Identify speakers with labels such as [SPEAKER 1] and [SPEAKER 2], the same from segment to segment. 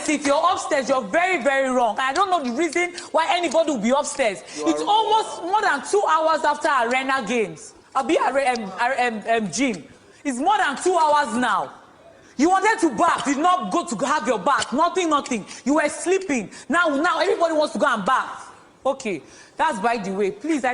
[SPEAKER 1] guys, if you're upstairs, you're very, very wrong. I don't know the reason why anybody will be upstairs. It's almost more than 2 hours after Arena games. I'll be at gym. It's more than 2 hours now. You wanted to bath, did not go to have your bath. Nothing. You were sleeping. Now everybody wants to go and bath. Okay, that's by the way. Please,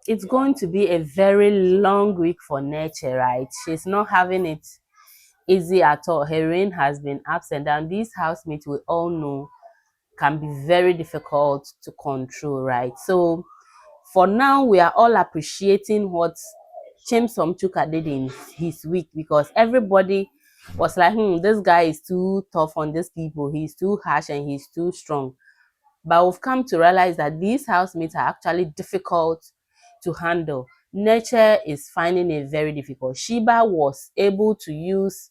[SPEAKER 2] It's going to be a very long week for Neche, right? She's not having it easy at all. Her reign has been ups and down. These housemates, we all know, can be very difficult to control, right? So for now, we are all appreciating what Chimesom Chuka did in his week, because everybody was like, this guy is too tough on these people. He's too harsh and he's too strong. But we've come to realize that these housemates are actually difficult to handle. Neche is finding it very difficult. Sheba was able to use,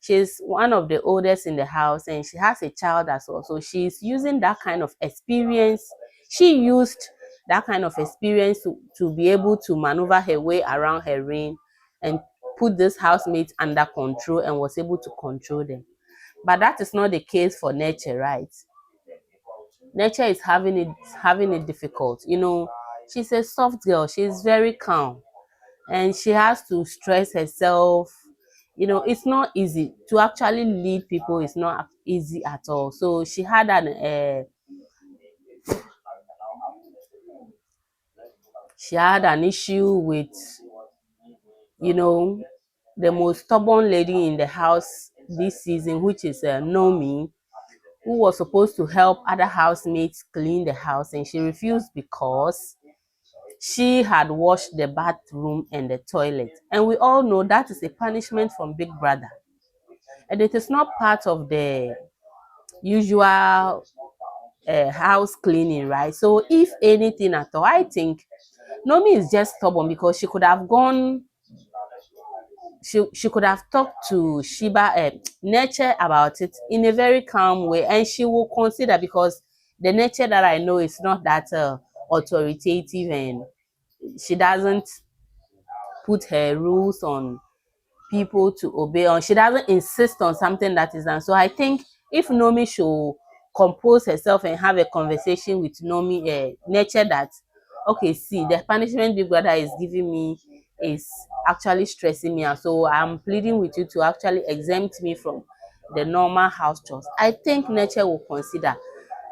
[SPEAKER 2] she's one of the oldest in the house and she has a child as well. So she's using that kind of experience. She used that kind of experience to be able to maneuver her way around her reign and put this housemates under control and was able to control them. But that is not the case for Neche, right? Neche is having it difficult. She's a soft girl. She's very calm. And she has to stress herself. It's not easy to actually lead people. It's not easy at all. So she had an issue with the most stubborn lady in the house this season, which is Nomi, who was supposed to help other housemates clean the house, and she refused because she had washed the bathroom and the toilet. And we all know that is a punishment from Big Brother. And it is not part of the usual house cleaning, right? So if anything at all, I think Nomi is just stubborn, because she could have gone, she could have talked to Neche about it in a very calm way, and she will consider, because the Neche that I know is not that authoritative, and she doesn't put her rules on people to obey, or she doesn't insist on something that is done. So I think if Nomi should compose herself and have a conversation with Neche, that okay, see, the punishment Big Brother is giving me is actually stressing me out, so I'm pleading with you to actually exempt me from the normal house chores. I think Neche will consider,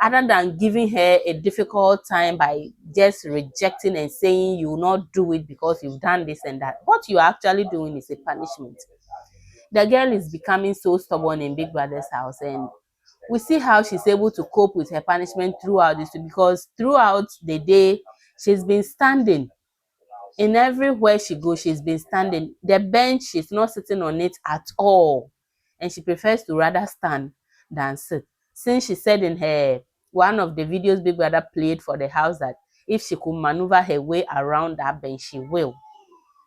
[SPEAKER 2] other than giving her a difficult time by just rejecting and saying you will not do it because you've done this and that. What you're actually doing is a punishment. The girl is becoming so stubborn in Big Brother's house, and we see how she's able to cope with her punishment throughout this, because throughout the day she's been standing. In everywhere she goes, she's been standing. The bench, she's not sitting on it at all, and she prefers to rather stand than sit. Since she said in her one of the videos Big Brother played for the house that if she could maneuver her way around that bench, she will.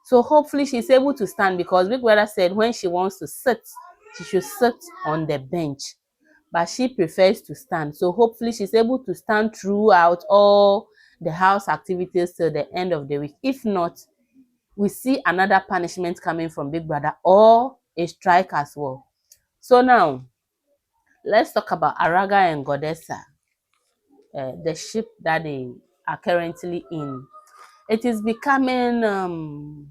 [SPEAKER 2] So hopefully she's able to stand, because Big Brother said when she wants to sit, she should sit on the bench. But she prefers to stand. So hopefully she's able to stand throughout all the house activities till the end of the week. If not, we see another punishment coming from Big Brother, or a strike as well. So now, let's talk about Araga and Godessa, the ship that they are currently in. It is becoming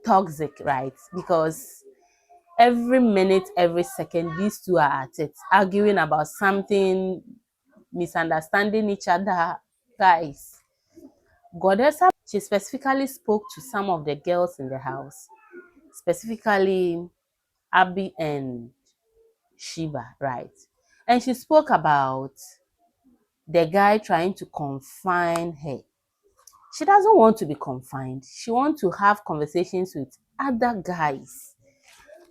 [SPEAKER 2] toxic, right? Because every minute, every second, these two are at it, arguing about something, misunderstanding each other. Guys, Godessa, she specifically spoke to some of the girls in the house, specifically Abby and Sheba, right? And she spoke about the guy trying to confine her. She doesn't want to be confined. She wants to have conversations with other guys,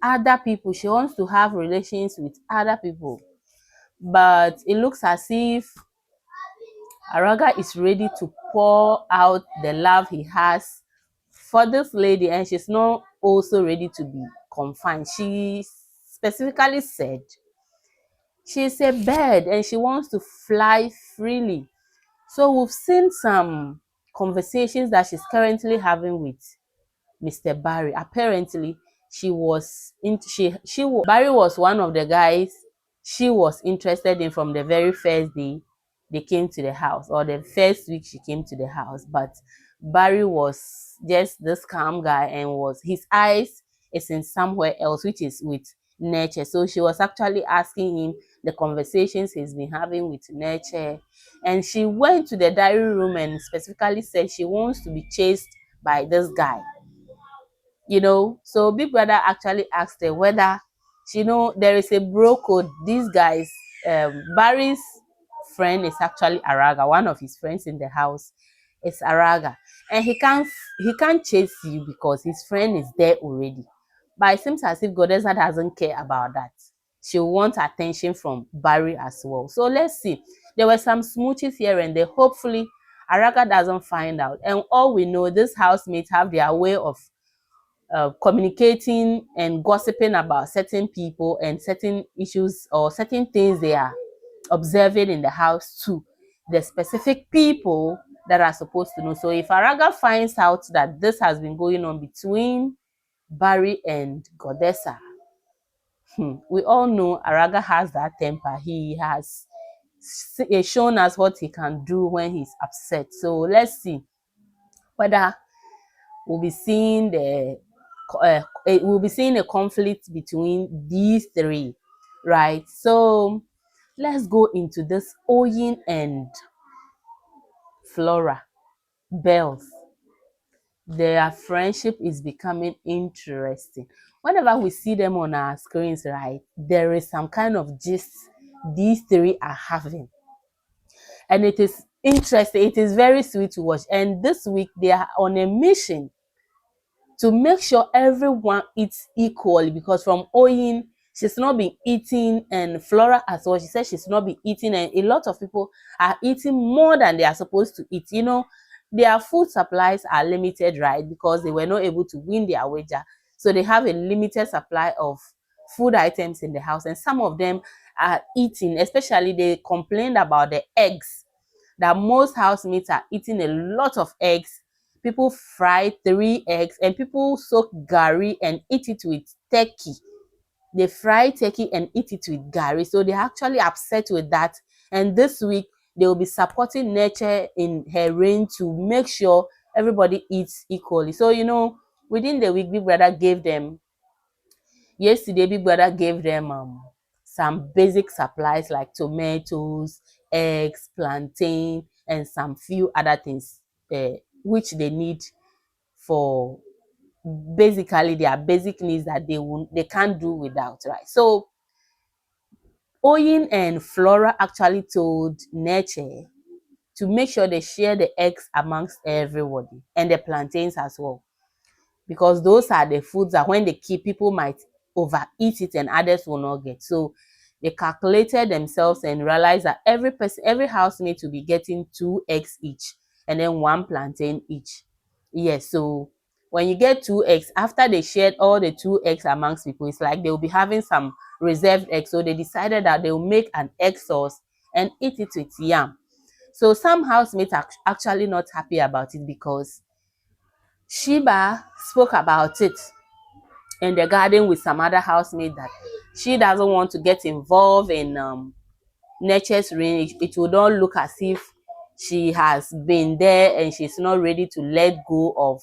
[SPEAKER 2] other people. She wants to have relations with other people. But it looks as if Araga is ready to pour out the love he has for this lady, and she's not also ready to be confined. She specifically said she's a bird and she wants to fly freely. So we've seen some conversations that she's currently having with Mr. Barry. Apparently, Barry was one of the guys she was interested in from the very first day they came to the house, or the first week she came to the house. But Barry was just this calm guy, and was his eyes is in somewhere else, which is with Neche. So she was actually asking him the conversations he's been having with Neche, and she went to the diary room and specifically said she wants to be chased by this guy. So Big Brother actually asked her whether there is a bro code. These guys, Barry's friend is actually Araga. One of his friends in the house is Araga, and he can't chase you because his friend is there already. But it seems as if Godessa doesn't care about that. She wants attention from Barry as well. So let's see. There were some smooches here and there. Hopefully Araga doesn't find out. And all we know, these housemates have their way of communicating and gossiping about certain people and certain issues or certain things they are observing in the house to the specific people that are supposed to know. So if Araga finds out that this has been going on between Barry and Godessa, we all know Araga has that temper. He has shown us what he can do when he's upset. So let's see whether we'll be seeing a conflict between these three, right? So let's go into this Oyin and Flora Bells. Their friendship is becoming interesting. Whenever we see them on our screens, right, there is some kind of gist these three are having, and it is interesting. It is very sweet to watch. And this week they are on a mission to make sure everyone eats equally, because from Oyin, she's not been eating, and Flora as well, she said she's not been eating, and a lot of people are eating more than they are supposed to eat. Their food supplies are limited, right, because they were not able to win their wager. So they have a limited supply of food items in the house, and some of them are eating, especially they complained about the eggs, that most housemates are eating a lot of eggs. People fry 3 eggs, and people soak gari and eat it with turkey. They fry turkey and eat it with gari. So they're actually upset with that. And this week, they will be supporting Neche in her reign to make sure everybody eats equally. So, within the week, Big Brother gave them some basic supplies like tomatoes, eggs, plantain, and some few other things which they need for basically their basic needs that they can't do without, right? So Oyin and Flora actually told Neche to make sure they share the eggs amongst everybody, and the plantains as well, because those are the foods that when they keep, people might overeat it and others will not get. So they calculated themselves and realized that every housemate will be getting 2 eggs each, and then 1 plantain each. Yes, so when you get 2 eggs, after they shared all the 2 eggs amongst people, it's like they will be having some reserved eggs. So they decided that they will make an egg sauce and eat it with yam. So some housemates are actually not happy about it, because Sheba spoke about it in the garden with some other housemate, that she doesn't want to get involved in Neche's reign. It will not look as if she has been there and she's not ready to let go of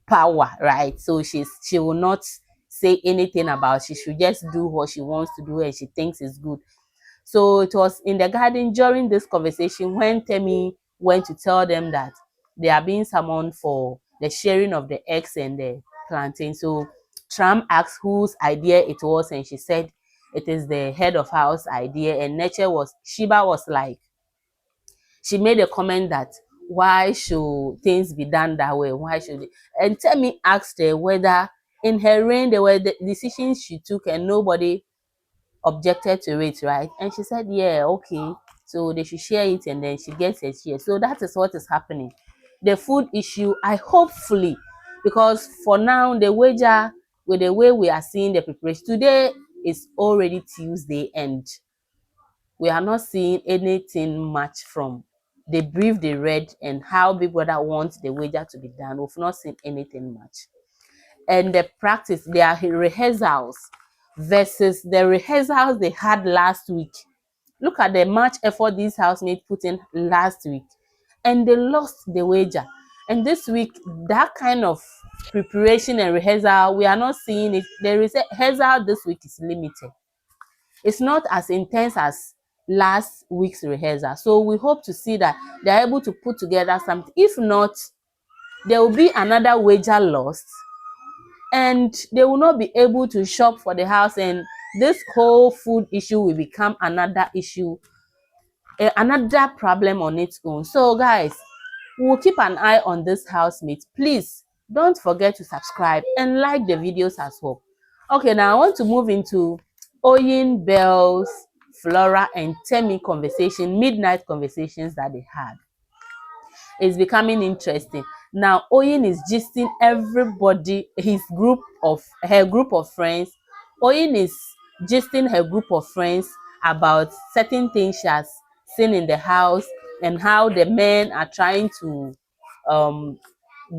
[SPEAKER 2] power, right? So she will not say anything about it. She should just do what she wants to do and she thinks is good. So it was in the garden during this conversation when Temi went to tell them that they are being summoned for the sharing of the eggs and the plantain. So Tram asked whose idea it was, and she said it is the head of house idea. And Sheba was like, she made a comment that why should things be done that way? Why should it? And Temi asked her whether in her reign there were the decisions she took and nobody objected to it, right? And she said, yeah, okay, so they should share it, and then she gets a share. So that is what is happening. The food issue, I hopefully, because for now the wager, with the way we are seeing the preparation today, is already Tuesday and we are not seeing anything much from the brief they read and how Big Brother wants the wager to be done. We've not seen anything much. And the practice, their rehearsals versus the rehearsals they had last week. Look at the much effort these housemates put in last week, and they lost the wager. And this week, that kind of preparation and rehearsal, we are not seeing it. The rehearsal this week is limited. It's not as intense as last week's rehearsal. So we hope to see that they're able to put together something. If not, there will be another wager lost and they will not be able to shop for the house, and this whole food issue will become another issue, another problem on its own. So guys, we'll keep an eye on this housemate. Please don't forget to subscribe and like the videos as well. Okay, now I want to move into Oyin, Bells, Flora and Temi conversation, midnight conversations that they had. It's becoming interesting. Now Oyin is gisting everybody, her group of friends. Oyin is gisting her group of friends about certain things she has seen in the house and how the men are trying to um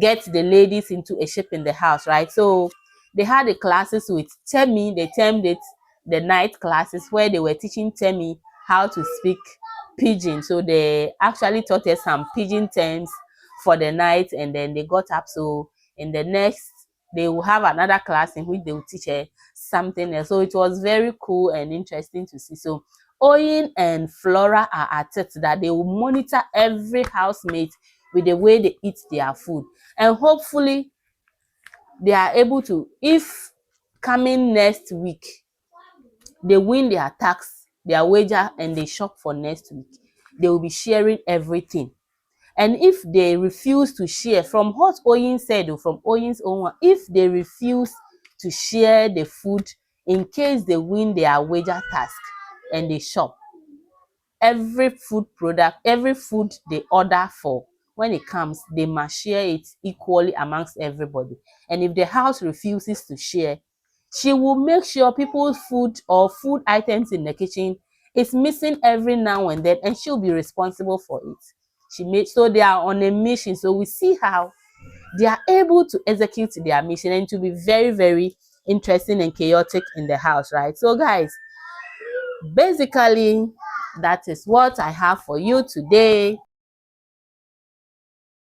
[SPEAKER 2] get the ladies into a ship in the house, right? So they had the classes with Temi. They termed it the night classes, where they were teaching Temi how to speak pidgin. So they actually taught her some pidgin terms for the night, and then they got up. So in the next, they will have another class in which they will teach her something else. So it was very cool and interesting to see. So Oyin and Flora are at it, that they will monitor every housemate with the way they eat their food, and hopefully they are able to, if coming next week they win their tax, their wager, and they shop for next week, they will be sharing everything. And if they refuse to share, from what Oyin said, or from Oyin's own one, if they refuse to share the food in case they win their wager task and they shop, every food product, every food they order for, when it comes, they must share it equally amongst everybody. And if the house refuses to share, she will make sure people's food or food items in the kitchen is missing every now and then, and she'll be responsible for it. She made, so they are on a mission. So we see how they are able to execute their mission, and to be very, very interesting and chaotic in the house, right? So guys, basically that is what I have for you today.